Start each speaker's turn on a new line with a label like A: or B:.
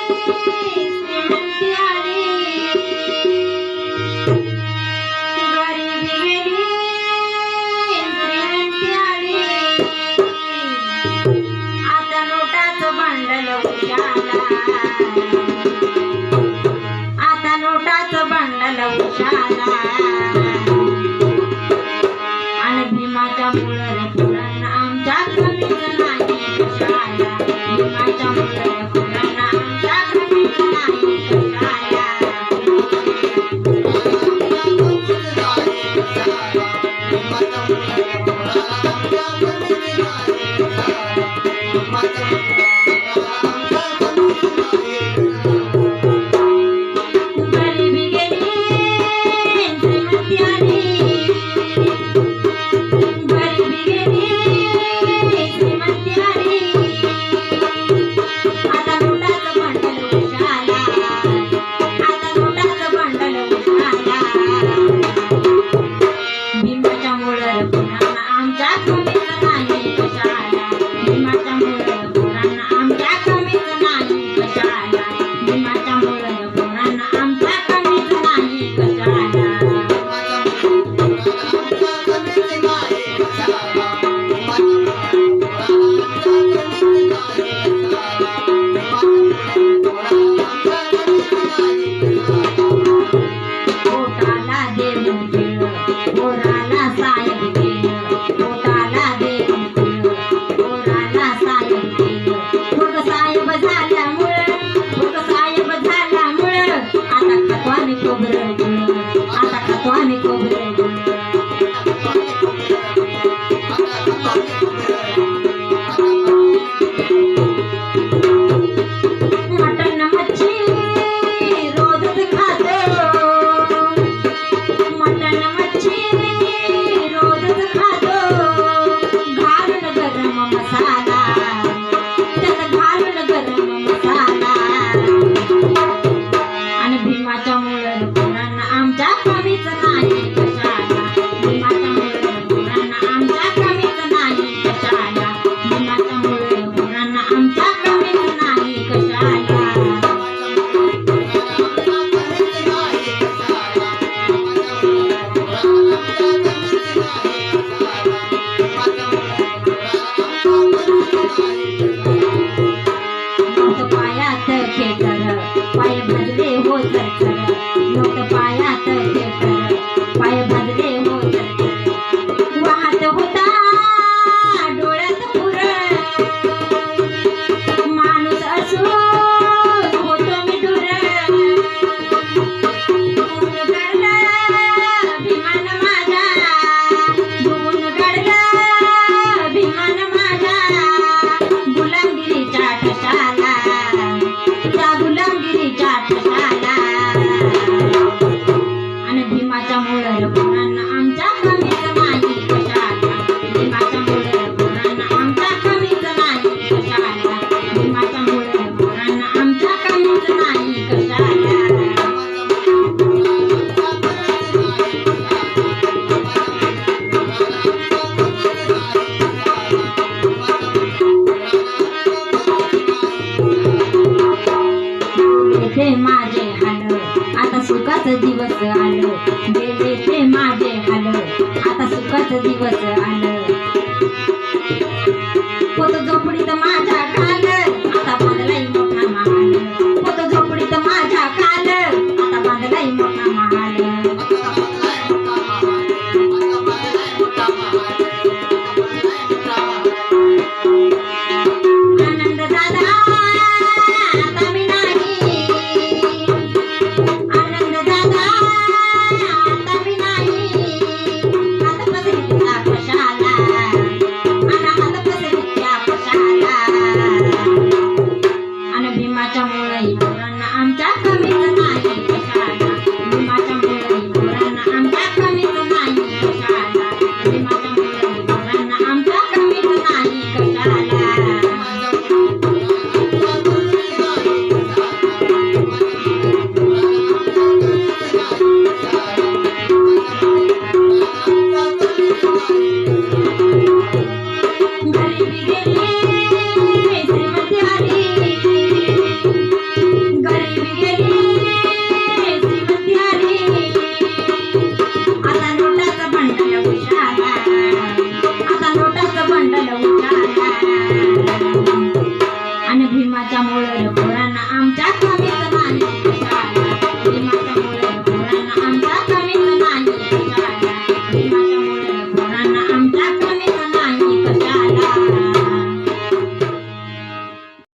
A: श्रीमंती आली, गरिबी गेली, श्रीमंती आली. आता नोटाचं बंडल उशाला, आता नोटाचं बंडल उशाला. आणि भीमाच्या मुळाला फुलांना आमच्या कमीच नाही कशाला, भीमाच्या मुळाला फुलांना आमच्या कमीच नाही कशाला. गरिबी गेली, श्रीमंती आली, गरिबी गेली, श्रीमंती आली. आता नोटाचं बंडल उशाला, आता नोटाचं बंडल उशाला. भीमाच्या मुळाला फुलांना आमच्या कमीच नाही कशाला, भीमाच्या मुळाला फुलांना आमच्या कमीच नाही कशाला, भीमाच्या मुळाला फुलांना आमच्या कमीच नाही कशाला. पोटाला देऊन केलं, पोराला साहेब केलं, पोटाला देऊन केलं, पोराला साहेब केलं. पोट साहेब झाल्यामुळं, पोट साहेब झाल्यामुळं आता खातो आम्ही खोबरं गुळ, आता खातो आम्ही खोबरं गुळ. मटण मच्छी रोजच खातो, मटण मच्छी रोजच खातो. घालून गरम मसाला, त्यात घालून गरम मसाला. आणि भीमाच्या मुळाला फुलांना आमच्या कमीच नाही कशाला, भीमाच्या मुळाला फुलांना आमच्या कमीच नाही कशाला, भीमाच्या मुळाला फुलांना आमच्या कमीच नाही कशाला. नोट पायात खेटर, पाय भाजले हो चरचर, नोट पायात खेटर, पाय भाजले हो चरचर. वाहत होता डोळ्यात पुर, माणूस असून होतो मी दूर. डुबून गडलं भीमान माझ्या, डुबून गडलं भीमान माझ्या. गुलामगिरीच्या ठशाला, त्या गुलामगिरीच्या ठशाला. आणि भीमाच्या मुळाला फुलांना आमच्या कमीच नाही कशाला, भीमाच्या मुळाला फुलांना आमच्या कमीच नाही कशाला, भीमाच्या मुळाला फुलांना आमच्या कमीच नाही कशाला. गेले ते माझे हाल, आता सुखाचं दिवस आलं, गेले ते माझे हाल, आता सुखाचं दिवस आलं. होत झोपडीत माझ्या काल, आता बांधलाय मोठा महाल, होत झोपडीत माझ्या काल, आता बांधलाय मोठा महाल. आनंद दादा आता मी नाही, आनंद दादा आता मी नाही. आता पदरीला कशाला, त्याच्यामुळं